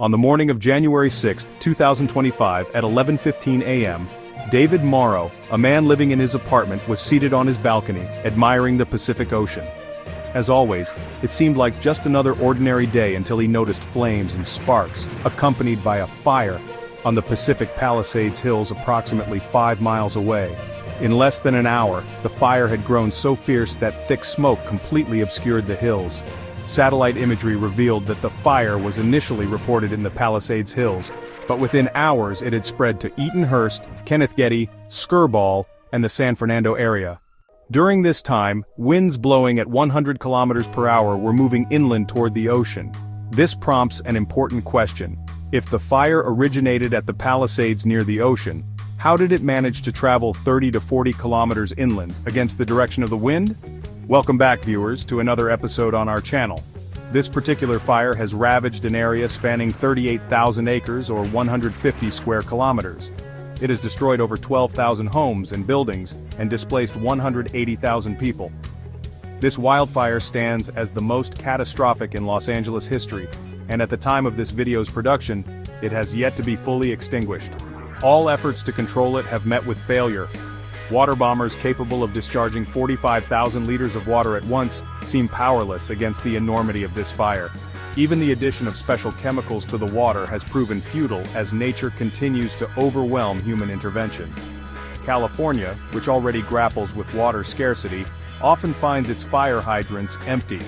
On the morning of January 6, 2025 at 11:15 a.m., David Morrow, a man living in his apartment, was seated on his balcony, admiring the Pacific Ocean. As always, it seemed like just another ordinary day until he noticed flames and sparks, accompanied by a fire, on the Pacific Palisades Hills approximately 5 miles away. In less than an hour, the fire had grown so fierce that thick smoke completely obscured the hills. Satellite imagery revealed that the fire was initially reported in the Palisades Hills, but within hours it had spread to Eatonhurst, Kenneth Getty, Skirball, and the San Fernando area. During this time, winds blowing at 100 kilometers per hour were moving inland toward the ocean. This prompts an important question. If the fire originated at the Palisades near the ocean, how did it manage to travel 30 to 40 kilometers inland, against the direction of the wind? Welcome back, viewers, to another episode on our channel. This particular fire has ravaged an area spanning 38,000 acres or 150 square kilometers. It has destroyed over 12,000 homes and buildings and displaced 180,000 people. This wildfire stands as the most catastrophic in Los Angeles history, and at the time of this video's production, it has yet to be fully extinguished. All efforts to control it have met with failure. Water bombers capable of discharging 45,000 liters of water at once seem powerless against the enormity of this fire. Even the addition of special chemicals to the water has proven futile as nature continues to overwhelm human intervention. California, which already grapples with water scarcity, often finds its fire hydrants empty.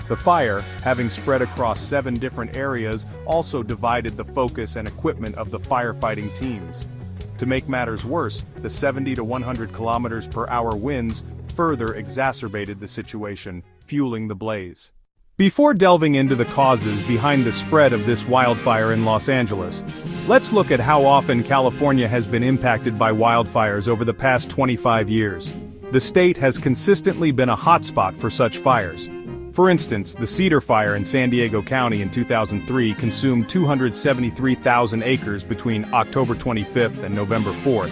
The fire, having spread across 7 different areas, also divided the focus and equipment of the firefighting teams. To make matters worse, the 70 to 100 kilometers per hour winds further exacerbated the situation, fueling the blaze. Before delving into the causes behind the spread of this wildfire in Los Angeles, let's look at how often California has been impacted by wildfires over the past 25 years. The state has consistently been a hotspot for such fires. For instance, the Cedar Fire in San Diego County in 2003 consumed 273,000 acres between October 25th and November 4th.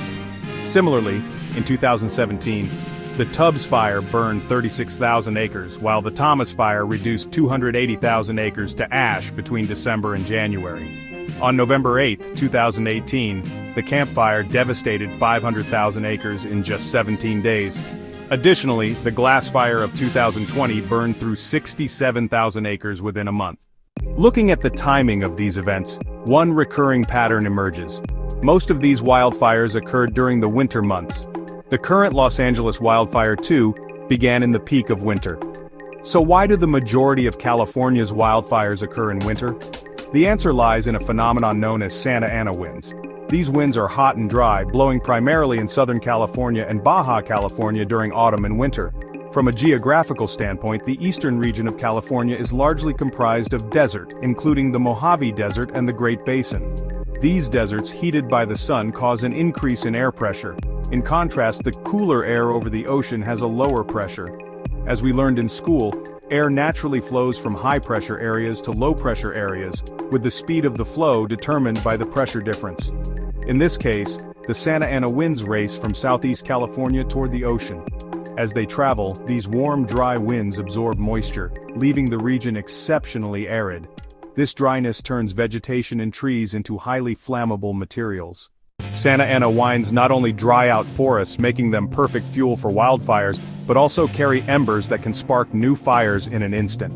Similarly, in 2017, the Tubbs Fire burned 36,000 acres, while the Thomas Fire reduced 280,000 acres to ash between December and January. On November 8, 2018, the Camp Fire devastated 500,000 acres in just 17 days. Additionally, the Glass Fire of 2020 burned through 67,000 acres within a month. Looking at the timing of these events, one recurring pattern emerges. Most of these wildfires occurred during the winter months. The current Los Angeles wildfire, too, began in the peak of winter. So why do the majority of California's wildfires occur in winter? The answer lies in a phenomenon known as Santa Ana winds. These winds are hot and dry, blowing primarily in Southern California and Baja California during autumn and winter. From a geographical standpoint, the eastern region of California is largely comprised of desert, including the Mojave Desert and the Great Basin. These deserts, heated by the sun, cause an increase in air pressure. In contrast, the cooler air over the ocean has a lower pressure. As we learned in school, air naturally flows from high-pressure areas to low-pressure areas, with the speed of the flow determined by the pressure difference. In this case, the Santa Ana winds race from southeast California toward the ocean. As they travel, these warm, dry winds absorb moisture, leaving the region exceptionally arid. This dryness turns vegetation and trees into highly flammable materials. Santa Ana winds not only dry out forests, making them perfect fuel for wildfires, but also carry embers that can spark new fires in an instant.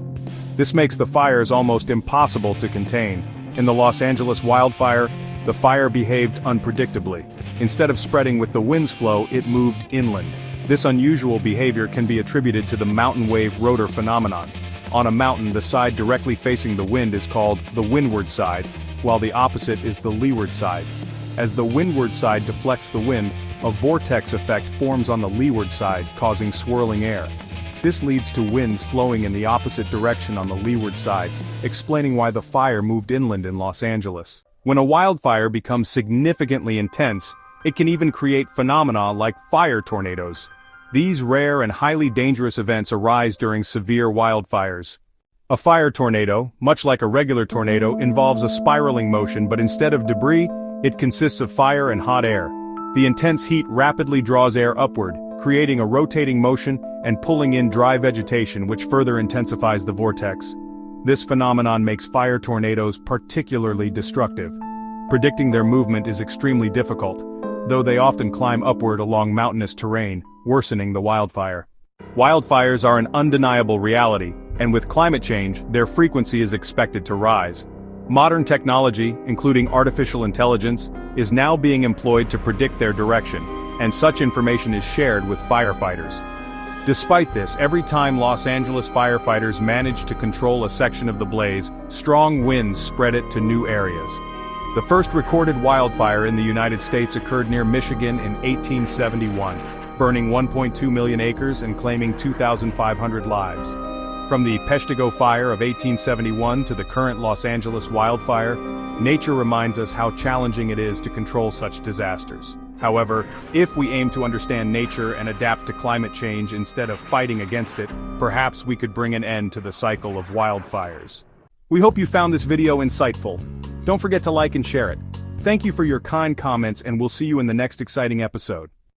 This makes the fires almost impossible to contain. In the Los Angeles wildfire, the fire behaved unpredictably. Instead of spreading with the wind's flow, it moved inland. This unusual behavior can be attributed to the mountain wave rotor phenomenon. On a mountain, the side directly facing the wind is called the windward side, while the opposite is the leeward side. As the windward side deflects the wind, a vortex effect forms on the leeward side, causing swirling air. This leads to winds flowing in the opposite direction on the leeward side, explaining why the fire moved inland in Los Angeles. When a wildfire becomes significantly intense, it can even create phenomena like fire tornadoes. These rare and highly dangerous events arise during severe wildfires. A fire tornado, much like a regular tornado, involves a spiraling motion, but instead of debris, it consists of fire and hot air. The intense heat rapidly draws air upward, creating a rotating motion and pulling in dry vegetation, which further intensifies the vortex. This phenomenon makes fire tornadoes particularly destructive. Predicting their movement is extremely difficult, though they often climb upward along mountainous terrain, worsening the wildfire. Wildfires are an undeniable reality, and with climate change, their frequency is expected to rise. Modern technology, including artificial intelligence, is now being employed to predict their direction, and such information is shared with firefighters. Despite this, every time Los Angeles firefighters manage to control a section of the blaze, strong winds spread it to new areas. The first recorded wildfire in the United States occurred near Michigan in 1871, burning 1.2 million acres and claiming 2,500 lives. From the Peshtigo Fire of 1871 to the current Los Angeles wildfire, nature reminds us how challenging it is to control such disasters. However, if we aim to understand nature and adapt to climate change instead of fighting against it, perhaps we could bring an end to the cycle of wildfires. We hope you found this video insightful. Don't forget to like and share it. Thank you for your kind comments, and we'll see you in the next exciting episode.